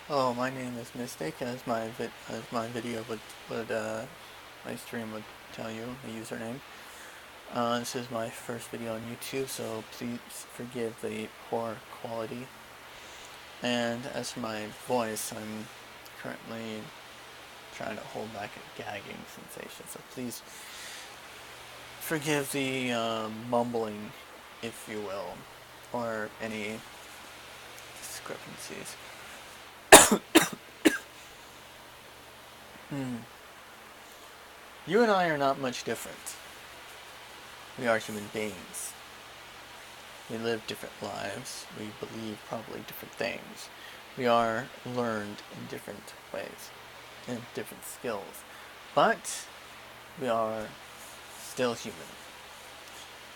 Hello, my name is Mystic, as my video my stream would tell you the username. This is my first video on YouTube, so please forgive the poor quality. And as for my voice, I'm currently trying to hold back a gagging sensation, so please forgive the mumbling, if you will, or any discrepancies. You and I are not much different. We are human beings. We live different lives. We believe probably different things. We are learned in different ways, in different skills. But we are still human.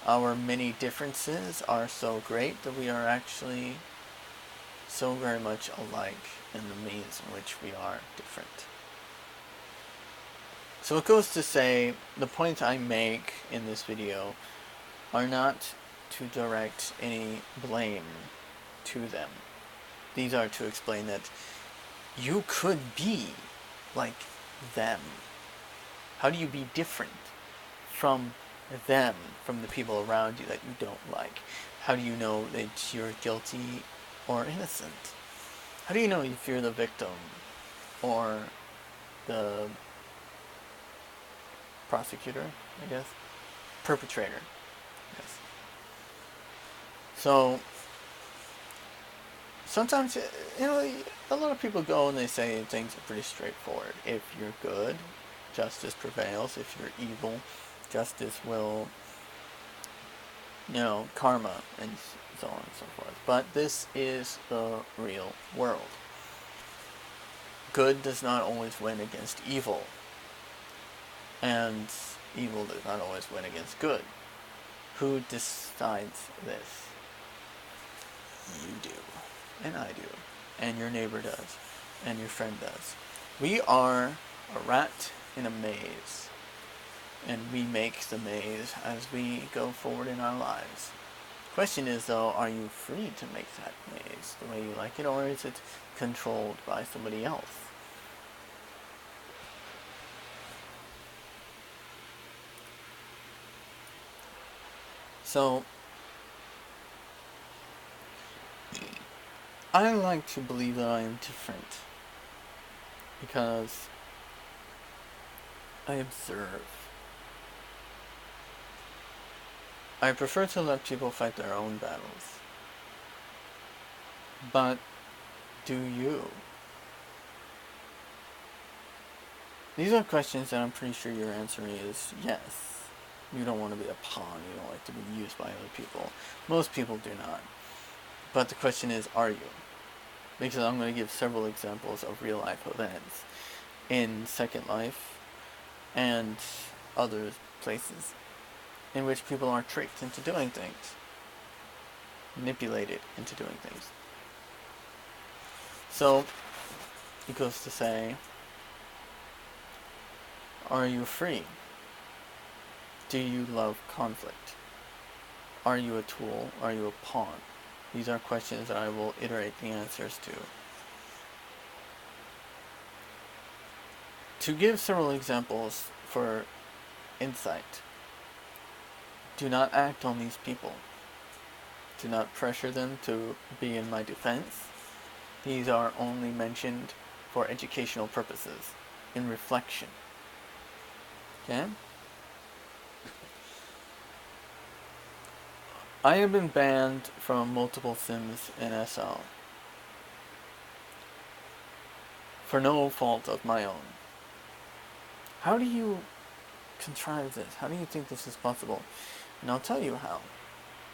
Our many differences are so great that we are actually so very much alike in the means in which we are different. So it goes to say, the points I make in this video are not to direct any blame to them. These are to explain that you could be like them. How do you be different from them, from the people around you that you don't like? How do you know that you're guilty or innocent? How do you know if you're the victim or the prosecutor, I guess? Perpetrator, yes. So, sometimes, a lot of people go and they say things are pretty straightforward. If you're good, justice prevails. If you're evil, justice will, karma, and so on and so forth. But this is the real world. Good does not always win against evil. And evil does not always win against good. Who decides this? You do. And I do. And your neighbor does. And your friend does. We are a rat in a maze. And we make the maze as we go forward in our lives. Question is, though, are you free to make that maze the way you like it, or is it controlled by somebody else? So, I like to believe that I am different because I observe. I prefer to let people fight their own battles. But do you? These are questions that I'm pretty sure your answer is yes. You don't want to be a pawn. You don't like to be used by other people. Most people do not. But the question is, are you? Because I'm going to give several examples of real life events in Second Life and other places in which people are tricked into doing things, manipulated into doing things. So, it goes to say, are you free? Do you love conflict? Are you a tool? Are you a pawn? These are questions that I will iterate the answers to. To give several examples for insight, do not act on these people. Do not pressure them to be in my defense. These are only mentioned for educational purposes, in reflection. Okay? I have been banned from multiple sims in SL for no fault of my own. How do you contrive this? How do you think this is possible? And I'll tell you how.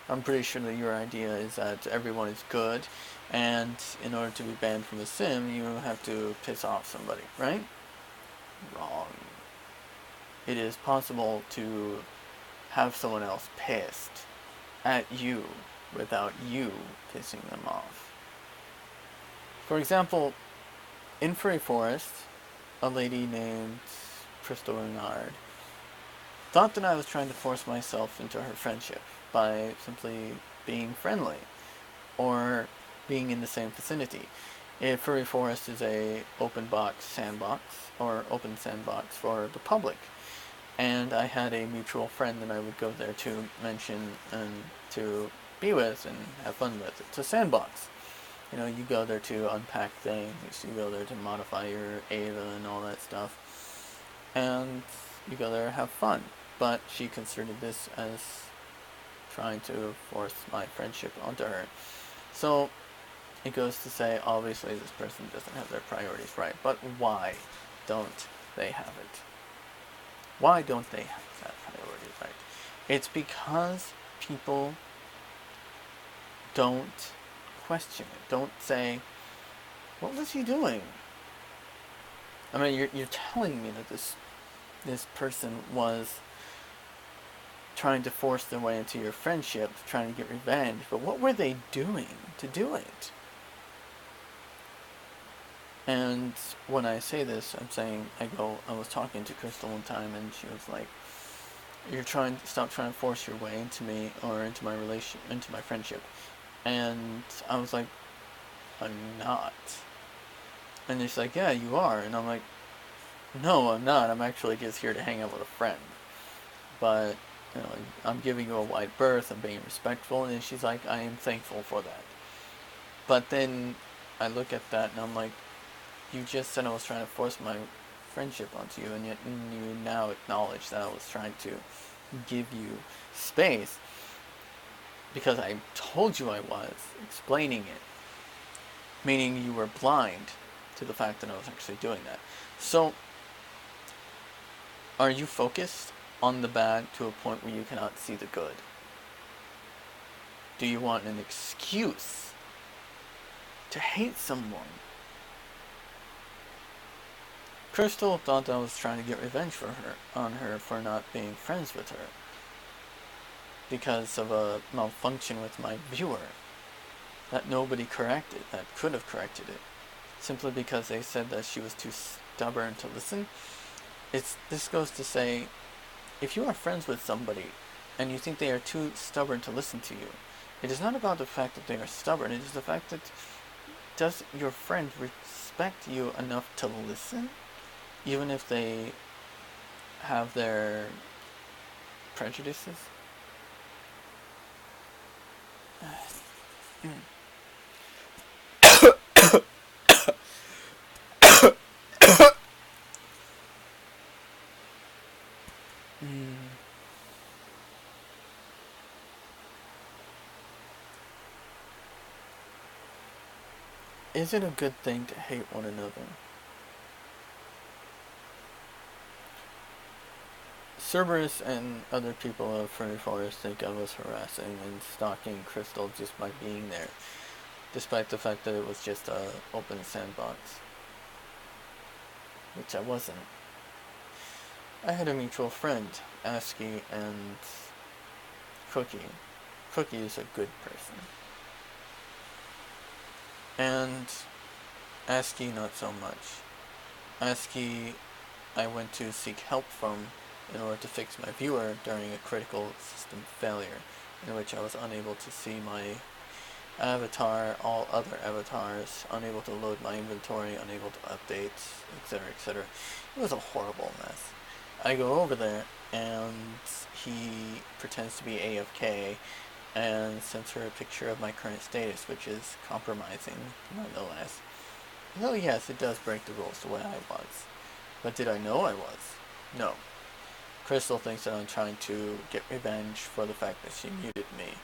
I'm pretty sure that your idea is that everyone is good, and in order to be banned from a sim, you have to piss off somebody, right? Wrong. It is possible to have someone else pissed at you without you pissing them off. For example, in Furry Forest, a lady named Crystal Renard thought that I was trying to force myself into her friendship by simply being friendly or being in the same vicinity. A furry forest is a open box sandbox, or open sandbox for the public. And I had a mutual friend that I would go there to mention and to be with and have fun with. It's a sandbox. You know, you go there to unpack things, you go there to modify your Ava and all that stuff, and you go there to have fun. But she considered this as trying to force my friendship onto her. So it goes to say, obviously this person doesn't have their priorities right, but why don't they have it? Why don't they have that priority right? It's because people don't question it. Don't say, what was he doing? I mean, you're telling me that this person was trying to force their way into your friendship, trying to get revenge, but what were they doing to do it? And when I say this, I'm saying, I was talking to Crystal one time, and she was like, stop trying to force your way into me, or into my friendship. And I was like, I'm not. And she's like, yeah, you are. And I'm like, no, I'm not. I'm actually just here to hang out with a friend. But, you know, I'm giving you a wide berth, I'm being respectful, and she's like, I am thankful for that. But then I look at that and I'm like, you just said I was trying to force my friendship onto you, and yet you now acknowledge that I was trying to give you space because I told you I was explaining it, meaning you were blind to the fact that I was actually doing that. So, are you focused on the bad to a point where you cannot see the good? Do you want an excuse to hate someone? Crystal thought I was trying to get revenge on her for not being friends with her because of a malfunction with my viewer that nobody corrected, that could have corrected it, simply because they said that she was too stubborn to listen. This goes to say, if you are friends with somebody and you think they are too stubborn to listen to you, it is not about the fact that they are stubborn, it is the fact that, does your friend respect you enough to listen? Even if they have their prejudices? Is it a good thing to hate one another? Cerberus and other people of Furry Forest think I was harassing and stalking Crystal just by being there, despite the fact that it was just a open sandbox, which I wasn't. I had a mutual friend, Asky and Cookie. Cookie is a good person. And Asky not so much. Asky I went to seek help from in order to fix my viewer during a critical system failure, in which I was unable to see my avatar, all other avatars, unable to load my inventory, unable to update, etc., etc. It was a horrible mess. I go over there, and he pretends to be AFK, and sends her a picture of my current status, which is compromising, nonetheless. Though yes, it does break the rules the way I was. But did I know I was? No. Crystal thinks that I'm trying to get revenge for the fact that she muted me.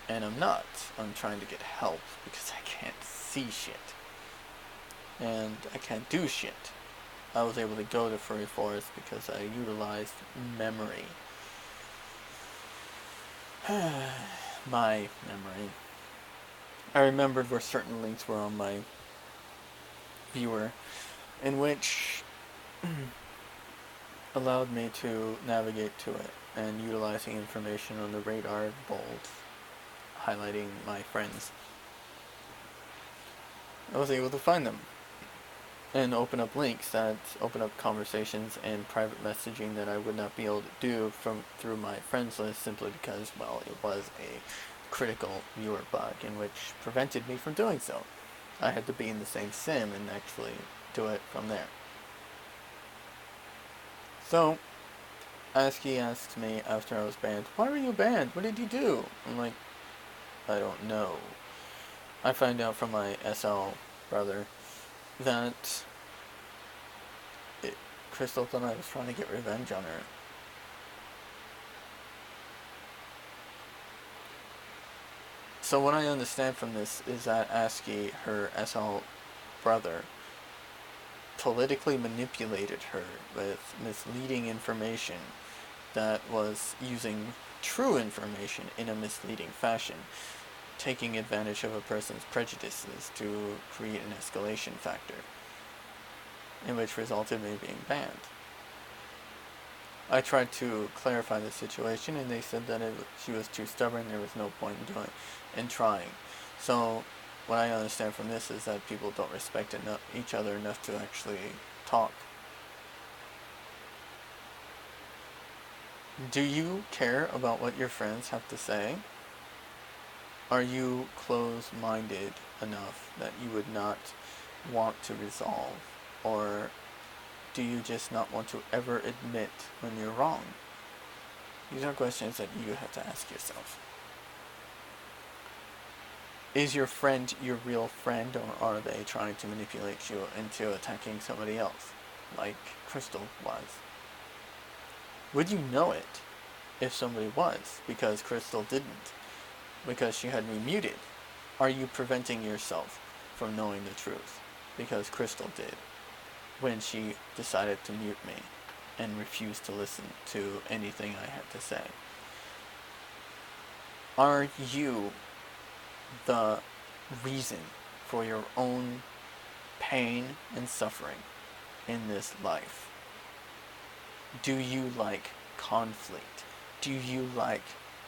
And I'm not. I'm trying to get help because I can't see shit. And I can't do shit. I was able to go to Furry Forest because I utilized memory. My memory. I remembered where certain links were on my viewer, in which allowed me to navigate to it, and utilizing information on the radar bold, highlighting my friends. I was able to find them and open up links that open up conversations and private messaging that I would not be able to do through my friends list, simply because, well, it was a critical viewer bug in which prevented me from doing so. I had to be in the same sim and actually do it from there. So, Aski asked me after I was banned, "Why were you banned? What did you do?" I'm like, "I don't know." I find out from my SL brother that Crystal thought I was trying to get revenge on her. So what I understand from this is that Aski, her SL brother, politically manipulated her with misleading information that was using true information in a misleading fashion, taking advantage of a person's prejudices to create an escalation factor, in which resulted in me being banned. I tried to clarify the situation, and they said that she was too stubborn, there was no point in trying. So, what I understand from this is that people don't respect each other enough to actually talk. Do you care about what your friends have to say? Are you close-minded enough that you would not want to resolve? Or do you just not want to ever admit when you're wrong? These are questions that you have to ask yourself. Is your friend your real friend, or are they trying to manipulate you into attacking somebody else, like Crystal was? Would you know it if somebody was, because Crystal didn't, because she had me muted? Are you preventing yourself from knowing the truth, because Crystal did, when she decided to mute me and refused to listen to anything I had to say? Are you the reason for your own pain and suffering in this life? Do you like conflict? Do you like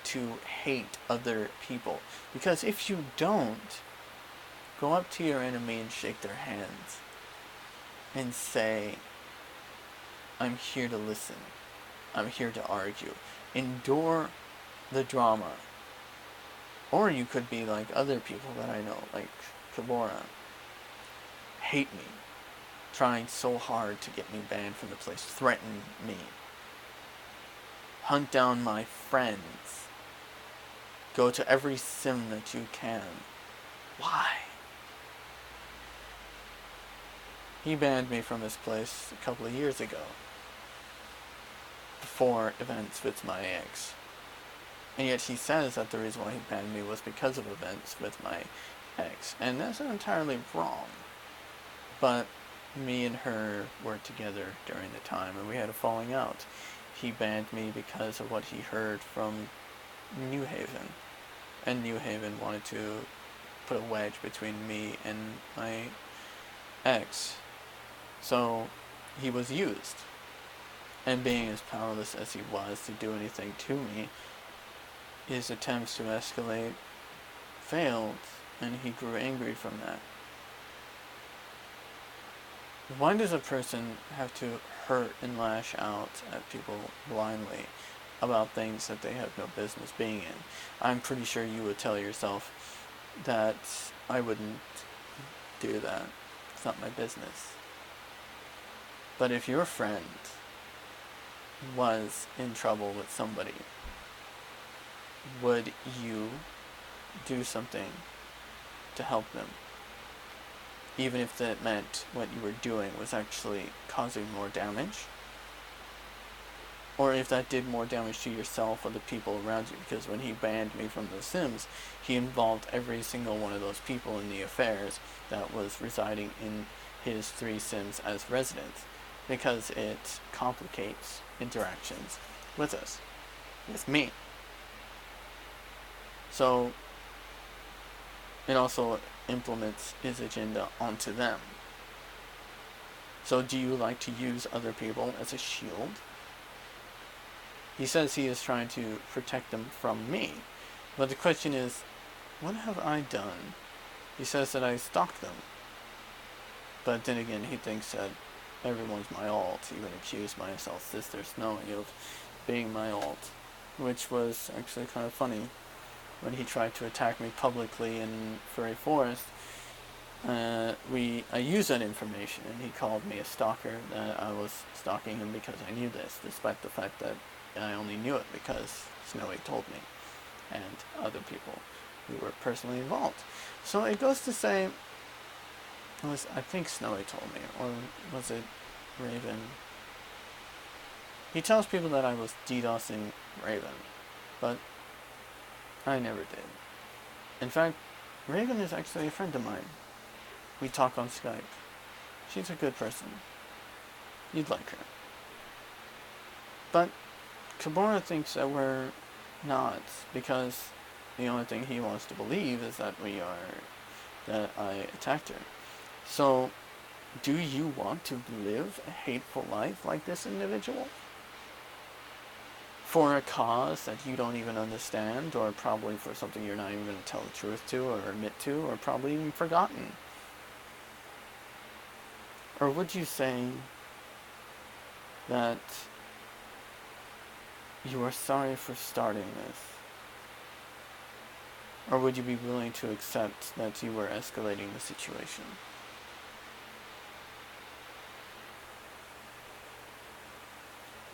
to hate other people? Because if you don't, go up to your enemy and shake their hands and say, "I'm here to listen. I'm here to argue." Endure the drama. Or you could be like other people that I know, like Kabora. Hate me. Trying so hard to get me banned from the place. Threaten me. Hunt down my friends. Go to every sim that you can. Why? He banned me from his place a couple of years ago. Before events with my ex. And yet he says that the reason why he banned me was because of events with my ex. And that's not entirely wrong. But me and her were together during the time, and we had a falling out. He banned me because of what he heard from New Haven. And New Haven wanted to put a wedge between me and my ex. So he was used. And being as powerless as he was to do anything to me, his attempts to escalate failed, and he grew angry from that. Why does a person have to hurt and lash out at people blindly about things that they have no business being in? I'm pretty sure you would tell yourself that I wouldn't do that. It's not my business. But if your friend was in trouble with somebody, would you do something to help them? Even if that meant what you were doing was actually causing more damage? Or if that did more damage to yourself or the people around you? Because when he banned me from the Sims, he involved every single one of those people in the affairs that was residing in his 3 Sims as residents. Because it complicates interactions with us, with me. So it also implements his agenda onto them. So do you like to use other people as a shield? He says he is trying to protect them from me. But the question is, what have I done? He says that I stalked them. But then again, he thinks that everyone's my alt. He even accused my SL sisters knowing of being my alt, which was actually kind of funny. When he tried to attack me publicly in Furry Forest, I used that information, and he called me a stalker, that I was stalking him because I knew this, despite the fact that I only knew it because Snowy told me, and other people who were personally involved. So it goes to say, I think Snowy told me, or was it Raven? He tells people that I was DDoSing Raven, but I never did. In fact, Raven is actually a friend of mine. We talk on Skype. She's a good person. You'd like her. But Kabora thinks that we're not, because the only thing he wants to believe is that that I attacked her. So, do you want to live a hateful life like this individual? For a cause that you don't even understand, or probably for something you're not even going to tell the truth to, or admit to, or probably even forgotten? Or would you say that you are sorry for starting this? Or would you be willing to accept that you were escalating the situation?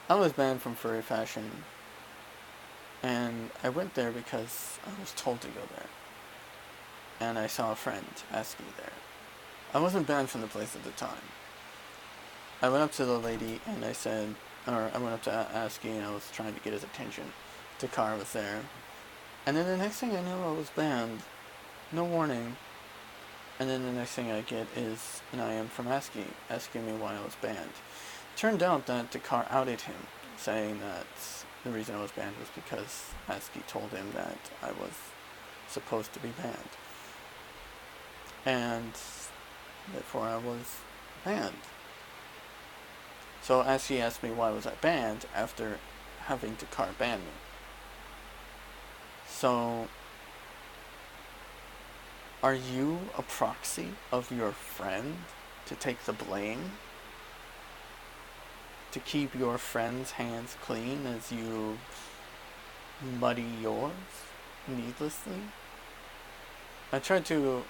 I was banned from Furry Fashion, and I went there because I was told to go there. And I saw a friend ask me there. I wasn't banned from the place at the time. I went up to the lady and I said, or I went up to Aski and I was trying to get his attention. Takar was there. And then the next thing I knew, I was banned. No warning. And then the next thing I get is an IM from Aski asking me why I was banned. Turned out that Takar outed him, saying that the reason I was banned was because Aski told him that I was supposed to be banned. And therefore I was banned. So Aski asked me why was I banned after having Takar ban me. So, are you a proxy of your friend to take the blame? To keep your friend's hands clean as you muddy yours needlessly? I tried to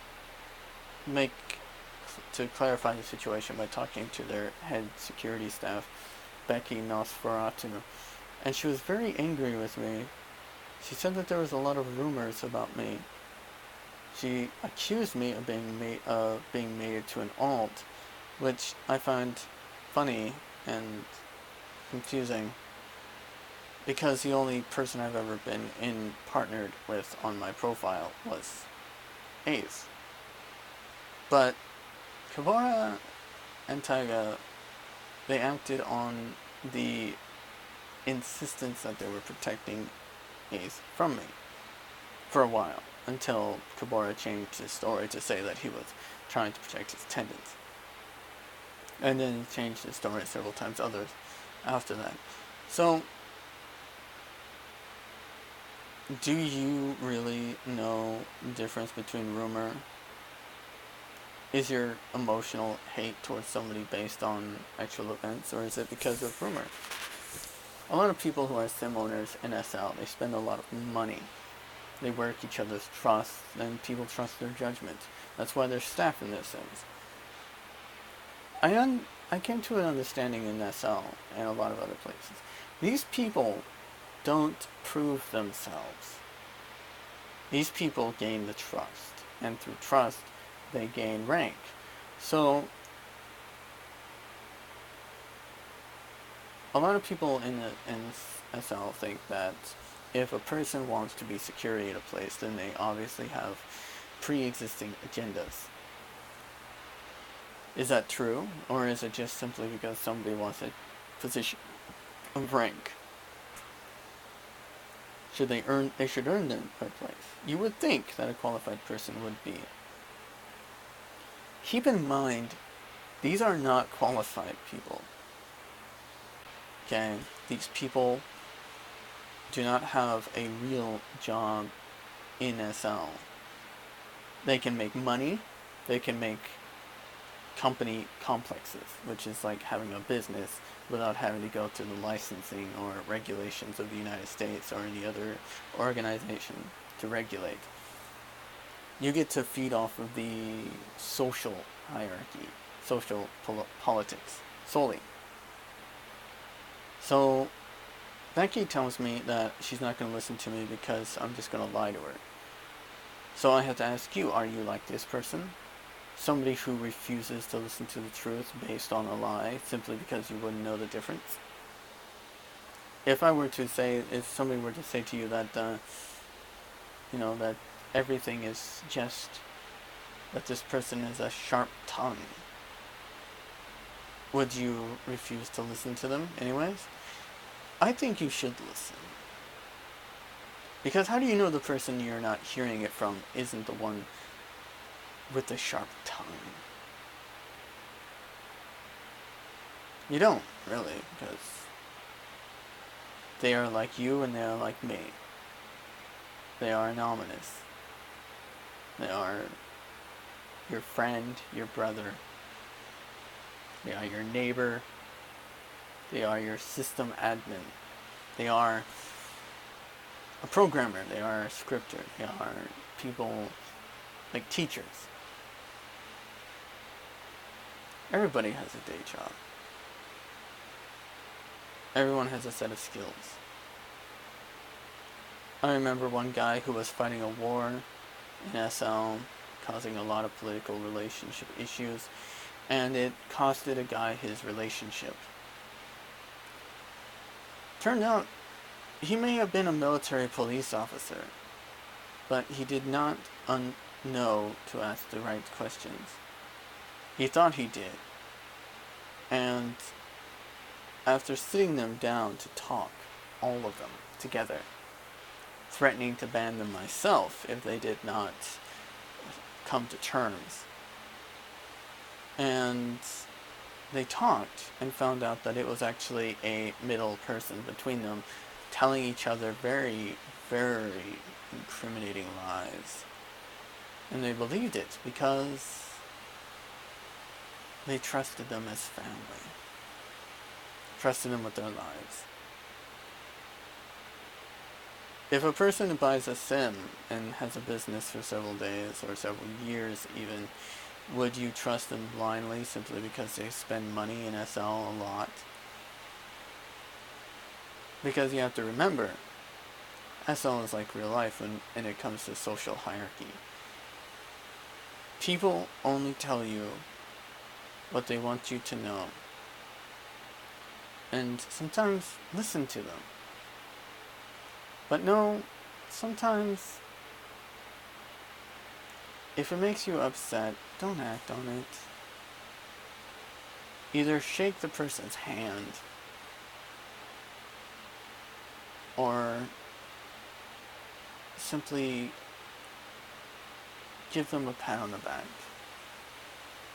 clarify the situation by talking to their head security staff, Becky Nosferatu, and she was very angry with me. She said that there was a lot of rumors about me. She accused me of being made to an alt, which I find funny and confusing, because the only person I've ever been partnered with on my profile was Ace. But Kabora and Taiga, they acted on the insistence that they were protecting Ace from me for a while, until Kabora changed his story to say that he was trying to protect his tendons. And then he changed his story several times others after that. So, do you really know the difference between rumor? Is your emotional hate towards somebody based on actual events, or is it because of rumor? A lot of people who are sim owners in SL, they spend a lot of money. They work each other's trust, and people trust their judgment. That's why there's staff in their sims. I came to an understanding in SL and a lot of other places. These people don't prove themselves. These people gain the trust, and through trust, they gain rank. So, a lot of people in SL think that if a person wants to be security at a place, then they obviously have pre-existing agendas. Is that true? Or is it just simply because somebody wants a position of rank? They should earn their place. You would think that a qualified person would be. Keep in mind, these are not qualified people. Okay? These people do not have a real job in SL. They can make money, they can make company complexes, which is like having a business without having to go through the licensing or regulations of the United States or any other organization to regulate. You get to feed off of the social hierarchy, social politics, solely. So Becky tells me that she's not going to listen to me because I'm just going to lie to her. So I have to ask you, are you like this person? Somebody who refuses to listen to the truth based on a lie simply because you wouldn't know the difference? If somebody were to say to you that, that everything is just, that this person is a sharp tongue, would you refuse to listen to them anyways? I think you should listen. Because how do you know the person you're not hearing it from isn't the one with the sharp tongue? You don't, really, because they are like you and they are like me. They are anonymous. They are your friend, your brother. They are your neighbor. They are your system admin. They are a programmer. They are a scripter. They are people like teachers. Everybody has a day job. Everyone has a set of skills. I remember one guy who was fighting a war in SL, causing a lot of political relationship issues, and it costed a guy his relationship. Turned out he may have been a military police officer, but he did not know to ask the right questions. He thought he did. And after sitting them down to talk, all of them, together, threatening to ban them myself if they did not come to terms. And they talked and found out that it was actually a middle person between them telling each other very, very incriminating lies. And they believed it because they trusted them as family. Trusted them with their lives. If a person buys a sim and has a business for several days or several years even, would you trust them blindly simply because they spend money in SL a lot? Because you have to remember, SL is like real life when it comes to social hierarchy. People only tell you what they want you to know. And sometimes listen to them. But no, sometimes if it makes you upset, don't act on it. Either shake the person's hand or simply give them a pat on the back.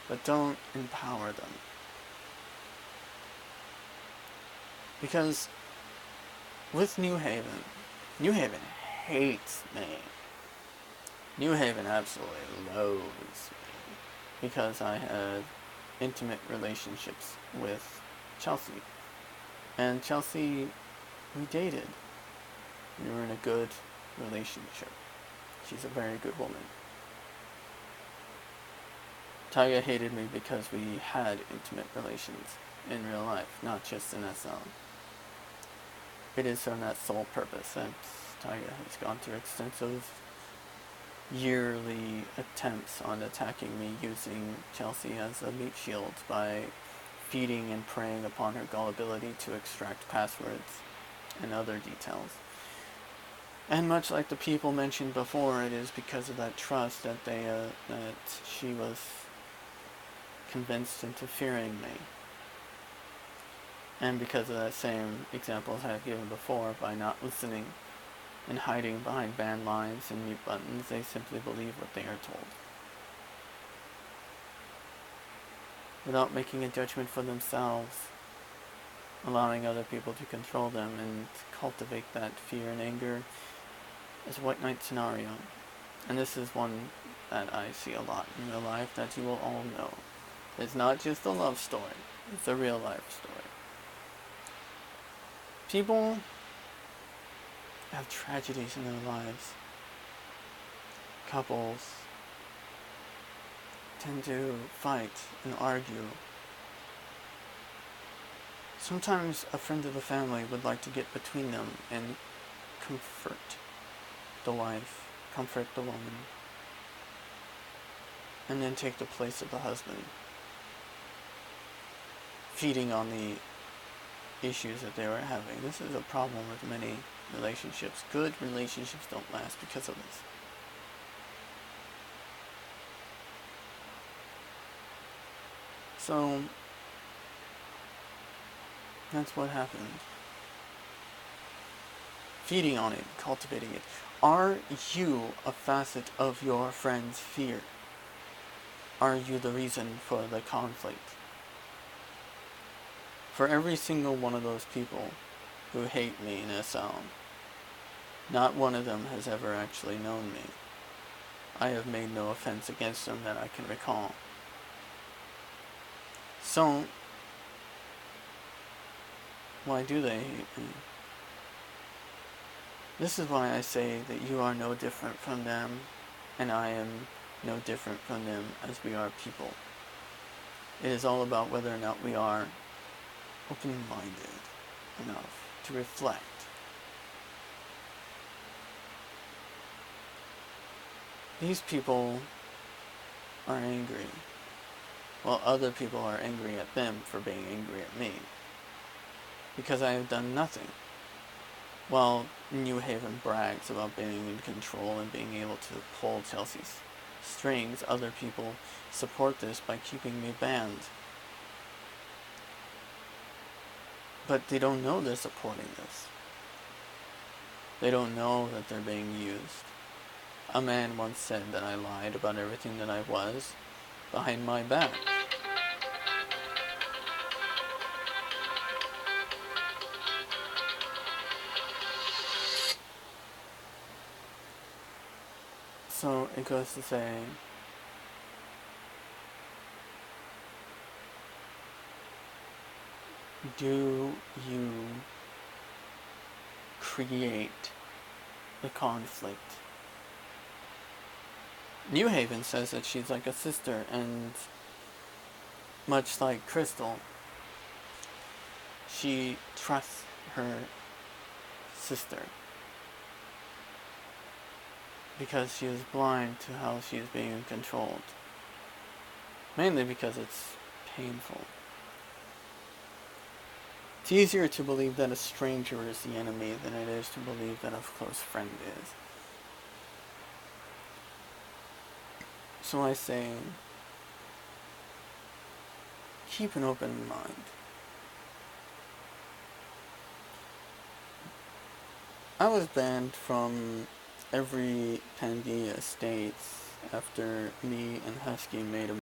But don't empower them. Because with New Haven hates me. New Haven absolutely loathes me because I had intimate relationships with Chelsea. And Chelsea, we dated. We were in a good relationship. She's a very good woman. Taiga hated me because we had intimate relations in real life, not just in SL. It is for that sole purpose that Taiga has gone through extensive yearly attempts on attacking me using Chelsea as a meat shield by feeding and preying upon her gullibility to extract passwords and other details. And much like the people mentioned before, it is because of that trust that that she was convinced into fearing me. And because of that same examples I have given before, by not listening and hiding behind banned lines and mute buttons, they simply believe what they are told. Without making a judgment for themselves, allowing other people to control them and cultivate that fear and anger is a white knight scenario. And this is one that I see a lot in real life that you will all know. It's not just a love story, it's a real life story. People have tragedies in their lives. Couples, tend to fight and argue. Sometimes a friend of the family would like to get between them and comfort the wife, comfort the woman, and then take the place of the husband, feeding on the issues that they were having. This is a problem with many relationships. Good relationships don't last because of this. So, that's what happened. Feeding on it, cultivating it. Are you a facet of your friend's fear? Are you the reason for the conflict? For every single one of those people who hate me in SL, not one of them has ever actually known me. I have made no offense against them that I can recall. So, why do they hate me? This is why I say that you are no different from them, and I am no different from them, as we are people. It is all about whether or not we are open-minded enough to reflect. These people are angry, while other people are angry at them for being angry at me, because I have done nothing. While New Haven brags about being in control and being able to pull Chelsea's strings, other people support this by keeping me banned. But they don't know they're supporting this. They don't know that they're being used. A man once said that I lied about everything that I was behind my back. So it goes to say, do you create the conflict? New Haven says that she's like a sister, and much like Crystal, she trusts her sister because she is blind to how she is being controlled. Mainly because it's painful. It's easier to believe that a stranger is the enemy than it is to believe that a close friend is. So I say, keep an open mind. I was banned from every Pangaea states after me and Husky made a